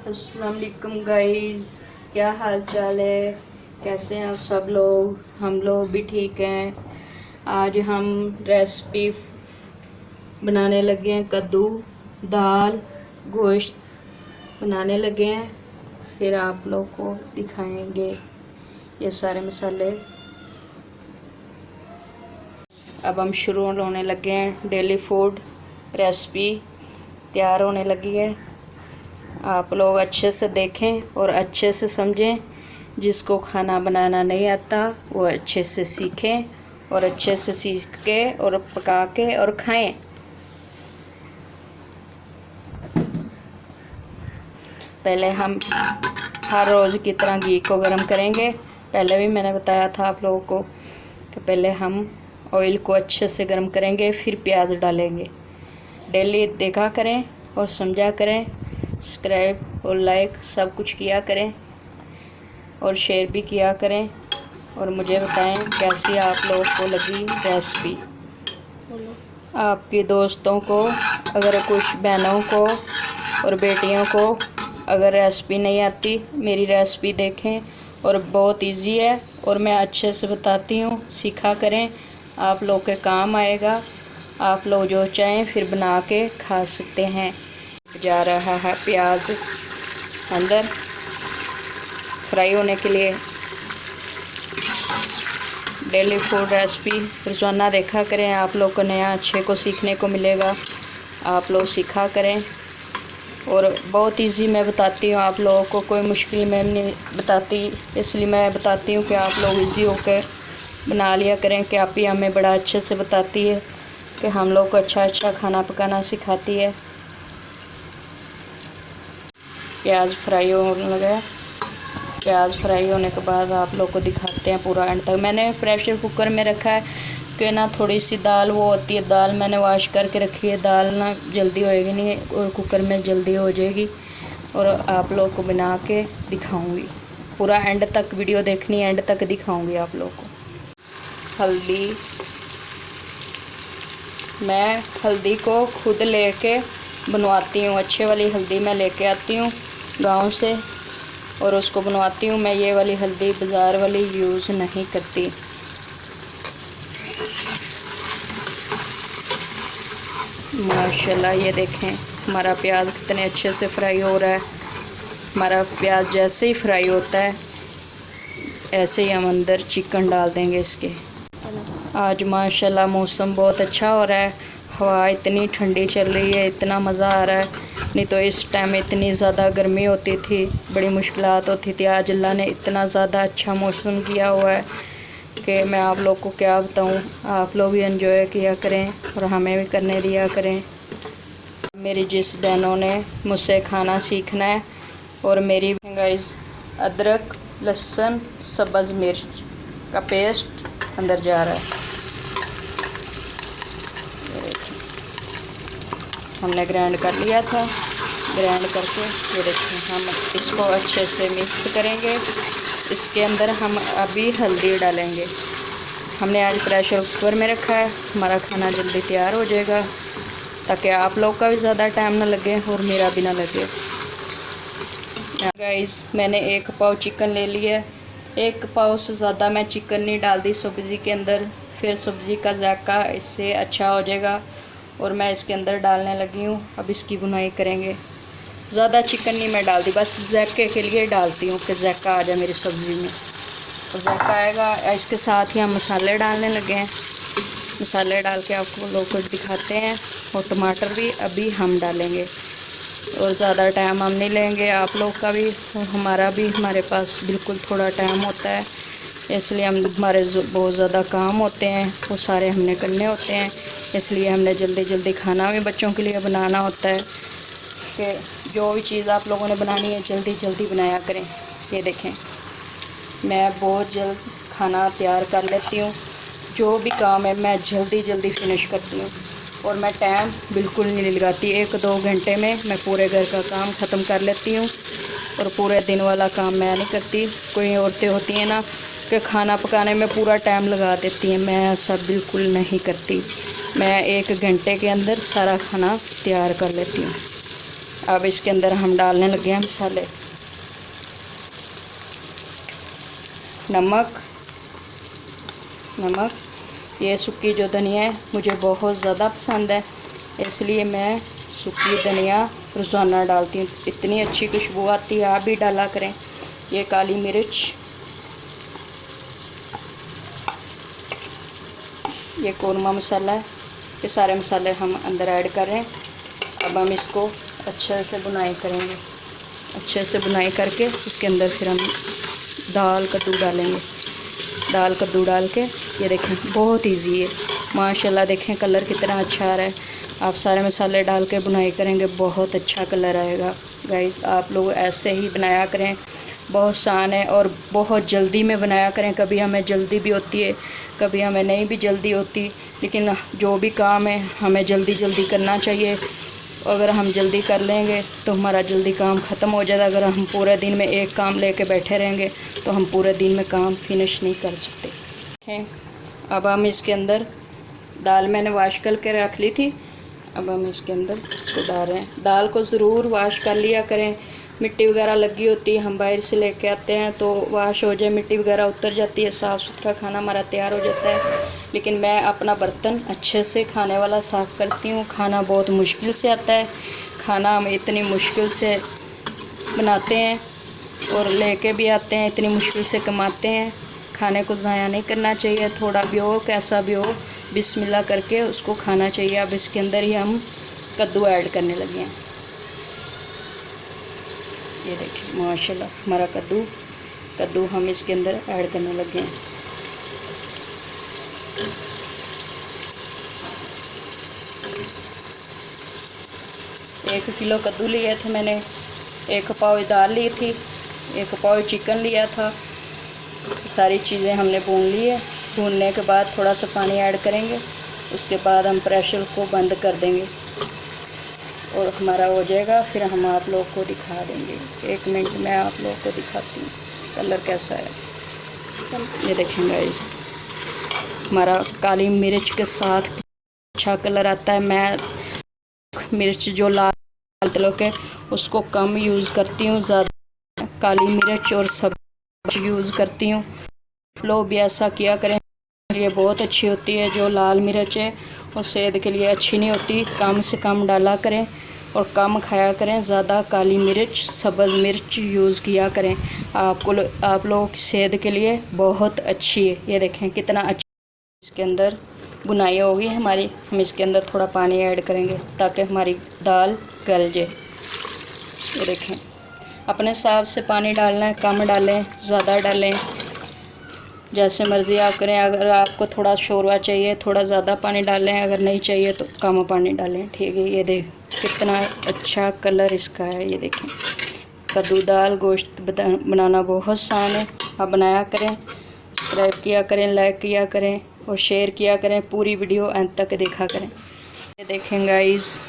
अस्सलाम वालेकुम गाइस, क्या हाल चाल है। कैसे हैं आप सब लोग। हम लोग भी ठीक हैं। आज हम रेसिपी बनाने लगे हैं, कद्दू दाल गोश्त बनाने लगे हैं। फिर आप लोग को दिखाएंगे ये सारे मसाले। अब हम शुरू होने लगे हैं। डेली फूड रेसिपी तैयार होने लगी है। आप लोग अच्छे से देखें और अच्छे से समझें। जिसको खाना बनाना नहीं आता वो अच्छे से सीखें और अच्छे से सीख के और पका के और खाएं। पहले हम हर रोज़ की तरह घी को गर्म करेंगे। पहले भी मैंने बताया था आप लोगों को कि पहले हम ऑयल को अच्छे से गर्म करेंगे, फिर प्याज डालेंगे। डेली देखा करें और समझा करें। सब्सक्राइब और लाइक सब कुछ किया करें और शेयर भी किया करें और मुझे बताएं कैसी आप लोगों को लगी रेसिपी। आपके दोस्तों को, अगर कुछ बहनों को और बेटियों को अगर रेसिपी नहीं आती, मेरी रेसिपी देखें और बहुत इजी है और मैं अच्छे से बताती हूँ। सीखा करें, आप लोग के काम आएगा। आप लोग जो चाहें फिर बना के खा सकते हैं। जा रहा है प्याज अंदर फ्राई होने के लिए। डेली फूड रेसिपी रोज़ाना देखा करें। आप लोग को नया अच्छे को सीखने को मिलेगा। आप लोग सीखा करें और बहुत इजी मैं बताती हूँ आप लोगों को। कोई मुश्किल मैं नहीं बताती, इसलिए मैं बताती हूँ कि आप लोग इजी होकर बना लिया करें। कि आप ही हमें बड़ा अच्छे से बताती है कि हम लोग को अच्छा खाना पकाना सिखाती है। प्याज फ्राई होने लगा। प्याज फ्राई होने के बाद आप लोग को दिखाते हैं पूरा एंड तक। मैंने प्रेशर कुकर में रखा है कि ना थोड़ी सी दाल वो होती है, दाल मैंने वॉश करके रखी है। दाल ना जल्दी होएगी नहीं और कुकर में जल्दी हो जाएगी। और आप लोग को बना के दिखाऊंगी। पूरा एंड तक वीडियो देखनी, एंड तक दिखाऊंगी आप लोग को। हल्दी, मैं हल्दी को खुद लेके बनवाती हूँ। अच्छे वाली हल्दी मैं लेके आती हूँ गांव से और उसको बनवाती हूँ। मैं ये वाली हल्दी बाज़ार वाली यूज़ नहीं करती। माशाल्लाह ये देखें हमारा प्याज कितने अच्छे से फ्राई हो रहा है। हमारा प्याज जैसे ही फ्राई होता है ऐसे ही हम अंदर चिकन डाल देंगे इसके। आज माशाल्लाह मौसम बहुत अच्छा हो रहा है। हवा इतनी ठंडी चल रही है, इतना मज़ा आ रहा है। नहीं तो इस टाइम इतनी ज़्यादा गर्मी होती थी, बड़ी मुश्किलात होती थी। आज अल्लाह ने इतना ज़्यादा अच्छा मौसम किया हुआ है कि मैं आप लोग को क्या बताऊं। आप लोग भी एंजॉय किया करें और हमें भी करने दिया करें। मेरी जिस बहनों ने मुझसे खाना सीखना है और मेरी गाइस, अदरक लहसुन सब्ज़ मिर्च का पेस्ट अंदर जा रहा है। हमने ग्राइंड कर लिया था। ग्राइंड करके ये देखिए हम इसको अच्छे से मिक्स करेंगे। इसके अंदर हम अभी हल्दी डालेंगे। हमने आज प्रेशर कुकर में रखा है, हमारा खाना जल्दी तैयार हो जाएगा ताकि आप लोग का भी ज़्यादा टाइम ना लगे और मेरा भी ना लगे। गाइस, मैंने 1 पाव चिकन ले लिया। 1 पाव से ज़्यादा मैं चिकन नहीं डालती सब्ज़ी के अंदर, फिर सब्ज़ी का जायका इससे अच्छा हो जाएगा। और मैं इसके अंदर डालने लगी हूँ। अब इसकी बुनाई करेंगे। ज़्यादा चिकन नहीं मैं डालती, बस जायके के लिए डालती हूँ कि जायका आ जाए मेरी सब्ज़ी में। तो जायका आएगा। इसके साथ ही हम मसाले डालने लगे हैं। मसाले डाल के आपको लोग को दिखाते हैं। और टमाटर भी अभी हम डालेंगे और ज़्यादा टाइम हम नहीं लेंगे। आप लोग का भी और हमारा भी, हमारे पास बिल्कुल थोड़ा टाइम होता है, इसलिए हमारे बहुत ज़्यादा काम होते हैं, वो सारे हमने करने होते हैं। इसलिए हमने जल्दी जल्दी खाना भी बच्चों के लिए बनाना होता है कि जो भी चीज़ आप लोगों ने बनानी है जल्दी जल्दी बनाया करें। ये देखें मैं बहुत जल्द खाना तैयार कर लेती हूँ। जो भी काम है मैं जल्दी जल्दी फिनिश करती हूँ और मैं टाइम बिल्कुल नहीं लगाती। 1-2 घंटे में मैं पूरे घर का काम ख़त्म कर लेती हूँ और पूरे दिन वाला काम मैं नहीं करती। कोई औरतें होती हैं ना कि खाना पकाने में पूरा टाइम लगा देती हैं, मैं ऐसा बिल्कुल नहीं करती। मैं 1 घंटे के अंदर सारा खाना तैयार कर लेती हूँ। अब इसके अंदर हम डालने लगे हैं मसाले। नमक, ये सूखी जो धनिया है मुझे बहुत ज़्यादा पसंद है, इसलिए मैं सूखी धनिया रोज़ाना डालती हूँ। इतनी अच्छी खुशबू आती है, आप भी डाला करें। ये काली मिर्च, ये कौरमा मसाला है। ये सारे मसाले हम अंदर ऐड कर रहे हैं। अब हम इसको अच्छे से बुनाई करेंगे। अच्छे से बुनाई करके इसके अंदर फिर हम दाल कद्दू डालेंगे। दाल कद्दू डाल के ये देखें बहुत इजी है माशाल्लाह। देखें कलर कितना अच्छा आ रहा है। आप सारे मसाले डाल के बुनाई करेंगे, बहुत अच्छा कलर आएगा। गाइस आप लोग ऐसे ही बनाया करें, बहुत आसान है और बहुत जल्दी में बनाया करें। कभी हमें जल्दी भी होती है, कभी हमें नहीं भी जल्दी होती, लेकिन जो भी काम है हमें जल्दी जल्दी करना चाहिए। अगर हम जल्दी कर लेंगे तो हमारा जल्दी काम ख़त्म हो जाएगा। अगर हम पूरे दिन में एक काम लेके बैठे रहेंगे तो हम पूरे दिन में काम फिनिश नहीं कर सकते। अब हम इसके अंदर दाल मैंने वाश करके रख ली थी, अब हम इसके अंदर इसको डाल रहे हैं। दाल को ज़रूर वाश कर लिया करें, मिट्टी वगैरह लगी होती है, हम बाहर से लेके आते हैं तो वाश हो जाए, मिट्टी वगैरह उतर जाती है, साफ़ सुथरा खाना हमारा तैयार हो जाता है। लेकिन मैं अपना बर्तन अच्छे से खाने वाला साफ़ करती हूँ। खाना बहुत मुश्किल से आता है, खाना हम इतनी मुश्किल से बनाते हैं और लेके भी आते हैं, इतनी मुश्किल से कमाते हैं। खाने को ज़ाया नहीं करना चाहिए, थोड़ा भी हो कैसा भी हो बिस्मिल्लाह करके उसको खाना चाहिए। अब इसके अंदर ही हम कद्दू ऐड करने लगे हैं। ये देखिए माशाल्लाह हमारा कद्दू हम इसके अंदर ऐड करने लगे हैं। एक किलो कद्दू लिए थे मैंने, 1 पाव दाल ली थी, 1 पाव चिकन लिया था। सारी चीज़ें हमने भून ली है। भूनने के बाद थोड़ा सा पानी ऐड करेंगे, उसके बाद हम प्रेशर को बंद कर देंगे और हमारा हो जाएगा। फिर हम आप लोग को दिखा देंगे। 1 मिनट में आप लोग को दिखाती हूँ कलर कैसा है। ये देखेंगे गाइस हमारा काली मिर्च के साथ अच्छा कलर आता है। मैं मिर्च जो लाल तलों के उसको कम यूज़ करती हूँ, ज़्यादा काली मिर्च और सब यूज़ करती हूँ। लोग भी ऐसा किया करें, ये बहुत अच्छी होती है। जो लाल मिर्च है वो सेहत के लिए अच्छी नहीं होती, कम से कम डाला करें और कम खाया करें। ज़्यादा काली मिर्च सब्ज़ मिर्च यूज़ किया करें, आप लोगों की सेहत के लिए बहुत अच्छी है। ये देखें कितना अच्छा इसके अंदर बुनाई होगी हमारी। हम इसके अंदर थोड़ा पानी ऐड करेंगे ताकि हमारी दाल गल जाए। ये देखें अपने हिसाब से पानी डालना है, कम डालें ज़्यादा डालें, जैसे मर्ज़ी आप करें। अगर आपको थोड़ा शोरवा चाहिए थोड़ा ज़्यादा पानी डालें, अगर नहीं चाहिए तो कम पानी डालें, ठीक है। ये देख कितना अच्छा कलर इसका है। ये देखें कद्दू दाल गोश्त बनाना बहुत आसान है, आप बनाया करें। सब्सक्राइब किया करें, लाइक किया करें और शेयर किया करें। पूरी वीडियो अंत तक देखा करें। ये देखें गाइस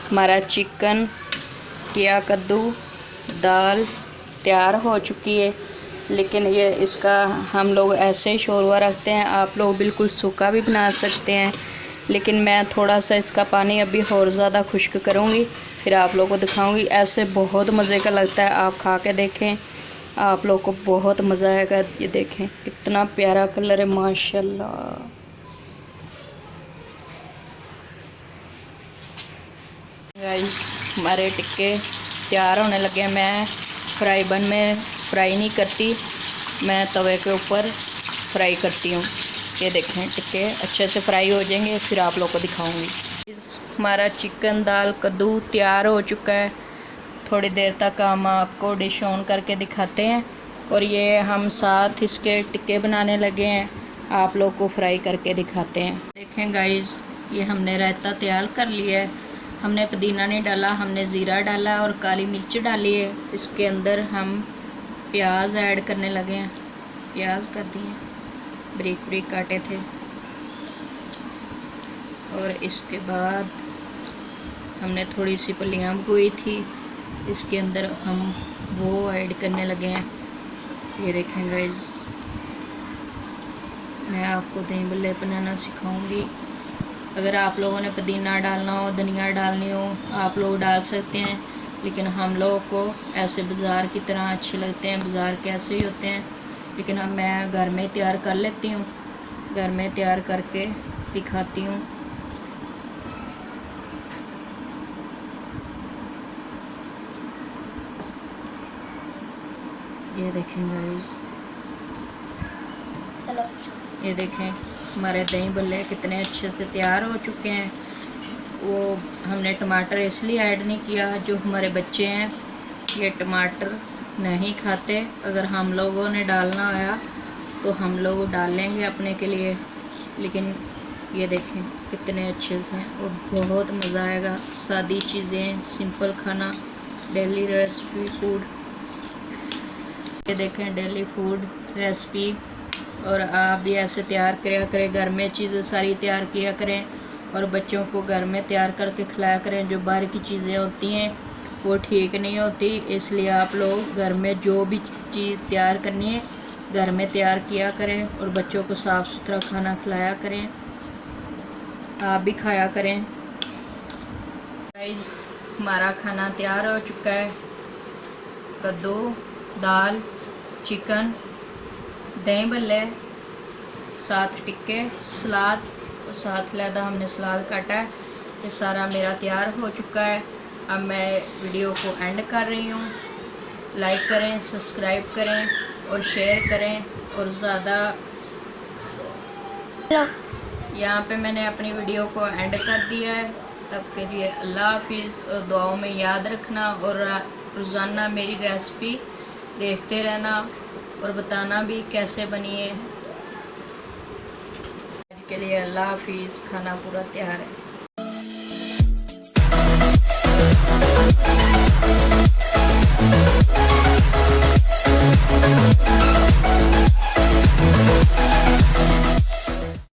हमारा चिकन किया कद्दू दाल तैयार हो चुकी है। लेकिन ये इसका हम लोग ऐसे ही शोरवा रखते हैं, आप लोग बिल्कुल सूखा भी बना सकते हैं। लेकिन मैं थोड़ा सा इसका पानी अभी और ज़्यादा खुश्क करूँगी, फिर आप लोगों को दिखाऊँगी। ऐसे बहुत मज़े का लगता है, आप खा के देखें, आप लोग को बहुत मज़ा आएगा। ये देखें कितना प्यारा कलर है माशाल्लाह। गाइस हमारे टिक्के तैयार होने लगे। मैं फ्राई पैन में फ्राई नहीं करती, मैं तवे के ऊपर फ्राई करती हूँ। ये देखें टिक्के अच्छे से फ्राई हो जाएंगे, फिर आप लोग को दिखाऊंगी। हमारा चिकन दाल कद्दू तैयार हो चुका है। थोड़ी देर तक हम आपको डिश ऑन करके दिखाते हैं और ये हम साथ इसके टिक्के बनाने लगे हैं, आप लोग को फ्राई करके दिखाते हैं। देखें गाइस ये हमने रायता तैयार कर लिया है। हमने पुदीना नहीं डाला, हमने ज़ीरा डाला और काली मिर्च डाली है। इसके अंदर हम प्याज ऐड करने लगे हैं, प्याज कर दिए बारीक बारीक काटे थे। और इसके बाद हमने थोड़ी सी फलियाँ भगोई थी, इसके अंदर हम वो ऐड करने लगे हैं। ये देखें गाइस मैं आपको दही भल्ले बनाना सिखाऊंगी। अगर आप लोगों ने पुदीना डालना हो धनिया डालनी हो आप लोग डाल सकते हैं, लेकिन हम लोगों को ऐसे बाज़ार की तरह अच्छे लगते हैं, बाज़ार के ऐसे ही होते हैं। लेकिन अब मैं घर में तैयार कर लेती हूँ, घर में तैयार करके दिखाती हूँ। ये देखें गाइस, ये देखें हमारे दही बल्ले कितने अच्छे से तैयार हो चुके हैं। वो हमने टमाटर इसलिए ऐड नहीं किया, जो हमारे बच्चे हैं ये टमाटर नहीं खाते। अगर हम लोगों ने डालना होया तो हम लोग डाल लेंगे अपने के लिए, लेकिन ये देखें कितने अच्छे से और बहुत मज़ा आएगा। सादी चीज़ें, सिंपल खाना, डेली रेसिपी फूड। ये देखें डेली फूड रेसिपी, और आप भी ऐसे तैयार किया करें, घर में चीज़ें सारी तैयार किया करें और बच्चों को घर में तैयार करके खिलाया करें। जो बाहर की चीज़ें होती हैं वो ठीक नहीं होती, इसलिए आप लोग घर में जो भी चीज़ तैयार करनी है घर में तैयार किया करें और बच्चों को साफ़ सुथरा खाना खिलाया करें, आप भी खाया करें। गाइस हमारा खाना तैयार हो चुका है। कद्दू, दाल, चिकन, दही भल्ले, साथ टिक्के, सलाद और साथ लैदा हमने सलाद काटा है। ये सारा मेरा तैयार हो चुका है। अब मैं वीडियो को एंड कर रही हूँ। लाइक करें, सब्सक्राइब करें और शेयर करें। और ज़्यादा यहाँ पे मैंने अपनी वीडियो को एंड कर दिया है। तब के लिए अल्लाह हाफिज़, और दुआओं में याद रखना और रोज़ाना मेरी रेसिपी देखते रहना और बताना भी कैसे बनी है। आज के लिए अल्लाह हाफिज़, खाना पूरा तैयार है।